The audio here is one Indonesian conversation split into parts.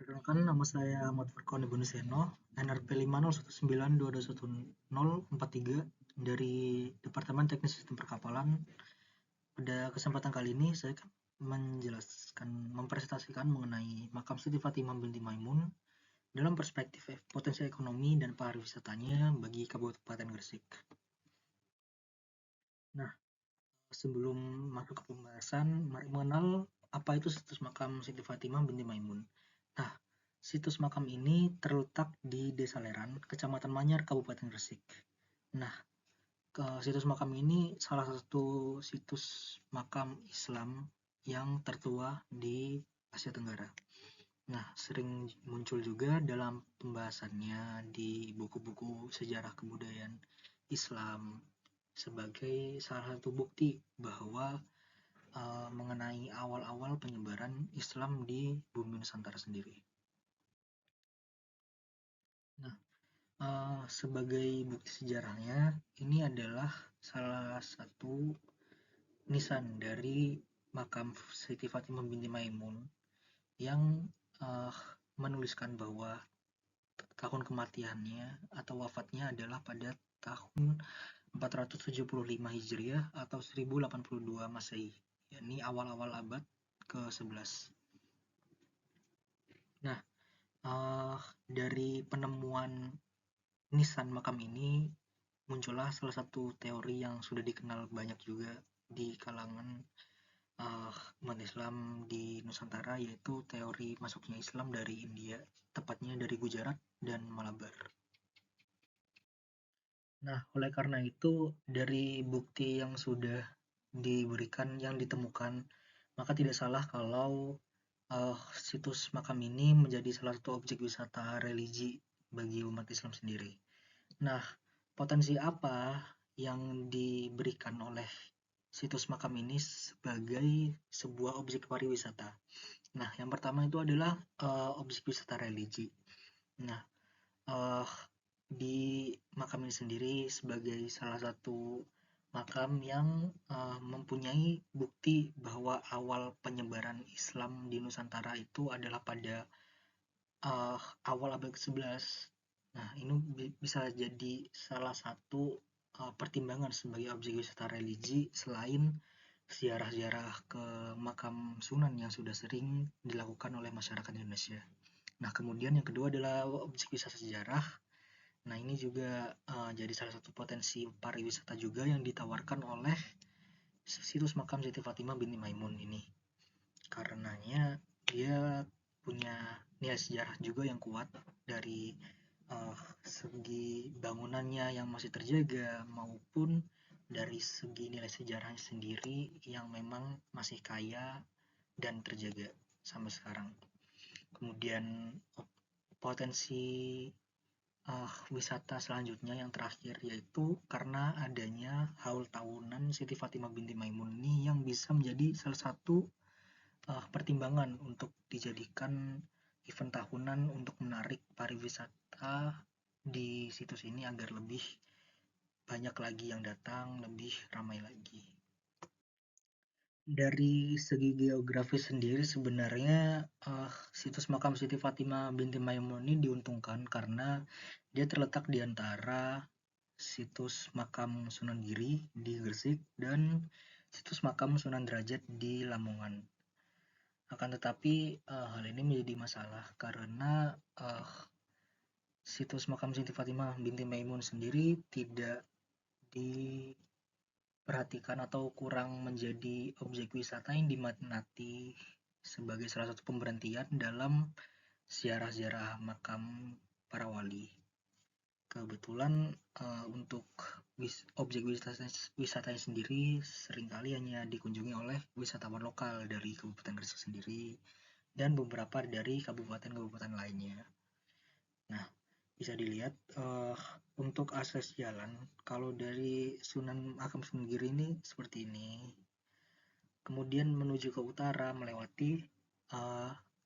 Perkenalkan, nama saya Ahmad Furqan Ibnu Seno, NRP 50192210043 dari Departemen Teknik Sistem Perkapalan. Pada kesempatan kali ini saya akan mempresentasikan mengenai makam Siti Fatimah binti Maimun dalam perspektif potensi ekonomi dan pariwisatanya bagi Kabupaten Gresik. Nah, sebelum masuk ke pembahasan, mari mengenal apa itu situs makam Siti Fatimah binti Maimun. Nah, situs makam ini terletak di Desa Leran, Kecamatan Manyar, Kabupaten Gresik. Nah, situs makam ini salah satu situs makam Islam yang tertua di Asia Tenggara. Nah, sering muncul juga dalam pembahasannya di buku-buku sejarah kebudayaan Islam sebagai salah satu bukti bahwa mengenai awal-awal penyebaran Islam di bumi Nusantara sendiri. Nah, sebagai bukti sejarahnya, ini adalah salah satu nisan dari makam Siti Fatimah binti Maimun yang menuliskan bahwa tahun kematiannya atau wafatnya adalah pada tahun 475 Hijriah atau 1082 Masehi, yakni awal-awal abad ke-11. Nah, dari penemuan nisan makam ini muncullah salah satu teori yang sudah dikenal banyak juga di kalangan umat Islam di Nusantara, yaitu teori masuknya Islam dari India, tepatnya dari Gujarat dan Malabar. Nah, oleh karena itu, dari bukti yang sudah diberikan, yang ditemukan, maka tidak salah kalau situs makam ini menjadi salah satu objek wisata religi bagi umat Islam sendiri. Nah, potensi apa yang diberikan oleh situs makam ini sebagai sebuah objek pariwisata? Nah, yang pertama itu adalah objek wisata religi. Nah, di makam ini sendiri sebagai salah satu makam yang mempunyai bukti bahwa awal penyebaran Islam di Nusantara itu adalah pada awal abad ke-11. Nah, ini bisa jadi salah satu pertimbangan sebagai objek wisata religi selain ziarah-ziarah ke makam Sunan yang sudah sering dilakukan oleh masyarakat Indonesia. Nah, kemudian yang kedua adalah objek wisata sejarah. Nah, ini juga jadi salah satu potensi pariwisata juga yang ditawarkan oleh situs makam Siti Fatimah binti Maimun ini. Karenanya dia punya nilai sejarah juga yang kuat dari segi bangunannya yang masih terjaga maupun dari segi nilai sejarahnya sendiri yang memang masih kaya dan terjaga sampai sekarang. Kemudian potensi wisata selanjutnya yang terakhir yaitu karena adanya haul tahunan Siti Fatimah binti Maimun ini yang bisa menjadi salah satu pertimbangan untuk dijadikan event tahunan untuk menarik pariwisata di situs ini agar lebih banyak lagi yang datang, lebih ramai lagi. Dari segi geografis sendiri sebenarnya situs makam Siti Fatimah binti Maimun ini diuntungkan karena dia terletak di antara situs makam Sunan Giri di Gresik dan situs makam Sunan Derajat di Lamongan. Akan tetapi hal ini menjadi masalah karena situs makam Siti Fatimah binti Maimun sendiri tidak diperhatikan atau kurang menjadi objek wisata yang diminati sebagai salah satu pemberhentian dalam ziarah-ziarah makam para wali. Kebetulan untuk objek wisatanya sendiri seringkali hanya dikunjungi oleh wisatawan lokal dari Kabupaten Gresik sendiri dan beberapa dari kabupaten-kabupaten lainnya. Nah, bisa dilihat untuk akses jalan kalau dari makam Sunan Giri ini seperti ini. Kemudian menuju ke utara melewati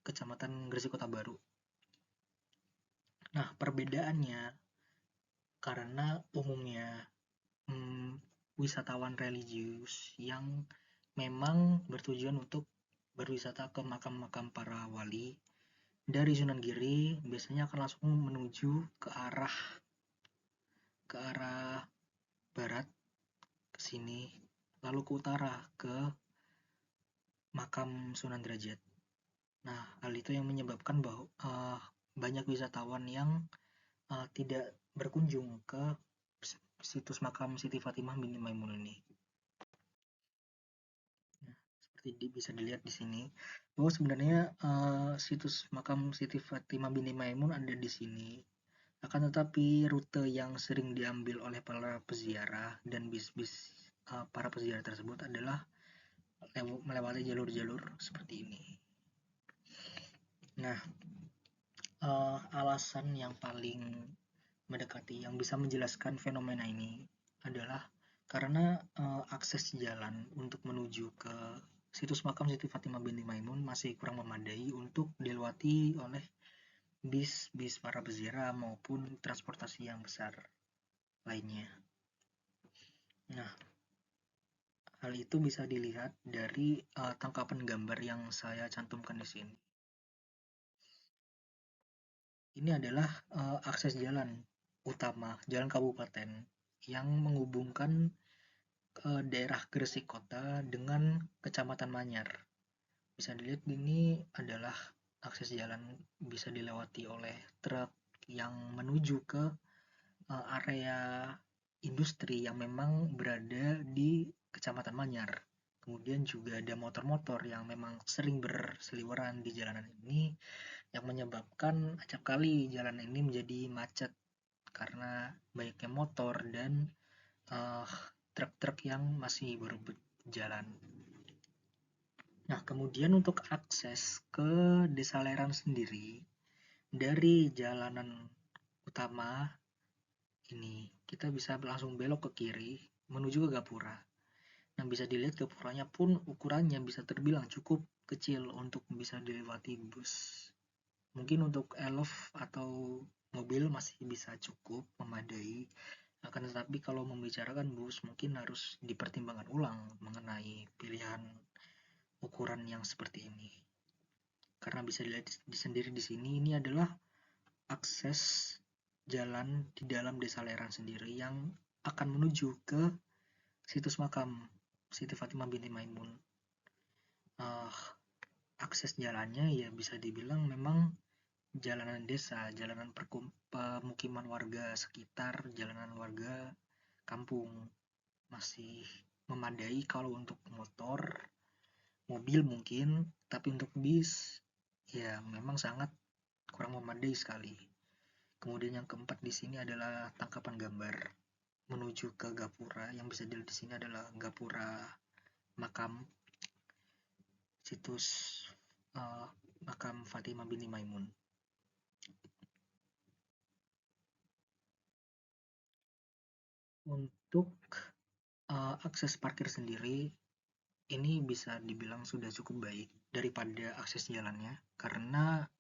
Kecamatan Gresik Kota Baru. Nah, perbedaannya karena umumnya wisatawan religius yang memang bertujuan untuk berwisata ke makam-makam para wali dari Sunan Giri biasanya akan langsung menuju ke arah barat ke sini, lalu ke utara ke makam Sunan Derajat. Nah, hal itu yang menyebabkan bahwa banyak wisatawan yang tidak berkunjung ke situs makam Siti Fatimah binti Maimun ini. Nah, seperti bisa dilihat di sini bahwa sebenarnya situs makam Siti Fatimah binti Maimun ada di sini. Akan tetapi rute yang sering diambil oleh para peziarah dan bis-bis para peziarah tersebut adalah melewati jalur-jalur seperti ini. Nah, alasan yang paling mendekati yang bisa menjelaskan fenomena ini adalah karena akses jalan untuk menuju ke situs makam Siti Fatimah binti Maimun masih kurang memadai untuk dilewati oleh bis-bis para peziarah maupun transportasi yang besar lainnya. Nah, hal itu bisa dilihat dari tangkapan gambar yang saya cantumkan di sini. Ini adalah akses jalan utama, jalan kabupaten yang menghubungkan daerah Gresik Kota dengan Kecamatan Manyar. Bisa dilihat ini adalah akses jalan bisa dilewati oleh truk yang menuju ke area industri yang memang berada di Kecamatan Manyar. Kemudian juga ada motor-motor yang memang sering berseliweran di jalanan ini yang menyebabkan acap kali jalan ini menjadi macet karena banyaknya motor dan truk-truk yang masih baru berjalan. Nah, kemudian untuk akses ke Desa Leran sendiri dari jalanan utama ini kita bisa langsung belok ke kiri menuju ke Gapura. Nah, bisa dilihat Gapuranya pun ukurannya bisa terbilang cukup kecil untuk bisa dilewati bus. Mungkin untuk elf atau mobil masih bisa cukup memadai, akan tetapi kalau membicarakan bus mungkin harus dipertimbangkan ulang mengenai pilihan ukuran yang seperti ini. Karena bisa dilihat sendiri di sini ini adalah akses jalan di dalam Desa Leran sendiri yang akan menuju ke situs makam Siti Fatimah binti Maimun. Akses jalannya ya bisa dibilang memang jalanan desa, jalanan pemukiman warga sekitar, jalanan warga kampung masih memadai kalau untuk motor, mobil mungkin, tapi untuk bis ya memang sangat kurang memadai sekali. Kemudian yang keempat di sini adalah tangkapan gambar menuju ke Gapura. Yang bisa dilihat di sini adalah Gapura makam situs makam Fatimah binti Maimun. Untuk akses parkir sendiri ini bisa dibilang sudah cukup baik daripada akses jalannya karena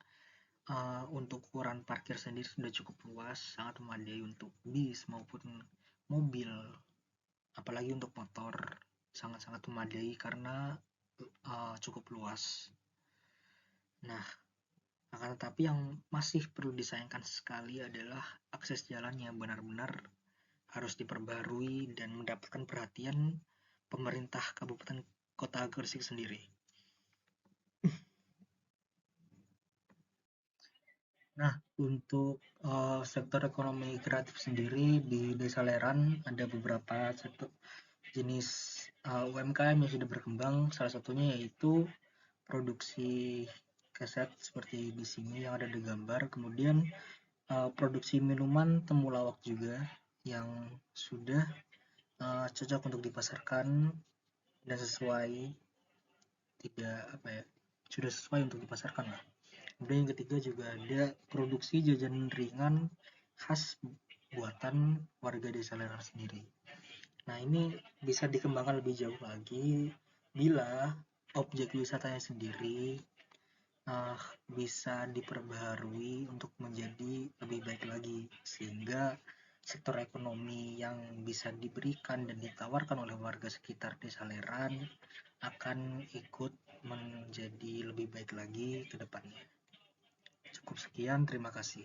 untuk ukuran parkir sendiri sudah cukup luas, sangat memadai untuk bis maupun mobil, apalagi untuk motor sangat-sangat memadai karena cukup luas. Nah, akan tetapi yang masih perlu disayangkan sekali adalah akses jalan yang benar-benar harus diperbarui dan mendapatkan perhatian pemerintah Kabupaten Kota Gresik sendiri. Nah, untuk sektor ekonomi kreatif sendiri di Desa Leran ada beberapa sektor jenis UMKM yang sudah berkembang. Salah satunya yaitu produksi keset seperti di sini yang ada di gambar. Kemudian produksi minuman temulawak juga yang sudah cocok untuk dipasarkan dan sesuai sudah sesuai untuk dipasarkan lah. Kemudian yang ketiga juga ada produksi jajanan ringan khas buatan warga Desa Leran sendiri. Nah, ini bisa dikembangkan lebih jauh lagi bila objek wisatanya sendiri bisa diperbaharui untuk menjadi lebih baik lagi sehingga sektor ekonomi yang bisa diberikan dan ditawarkan oleh warga sekitar Desa Leran akan ikut menjadi lebih baik lagi ke depannya. Sekian, terima kasih.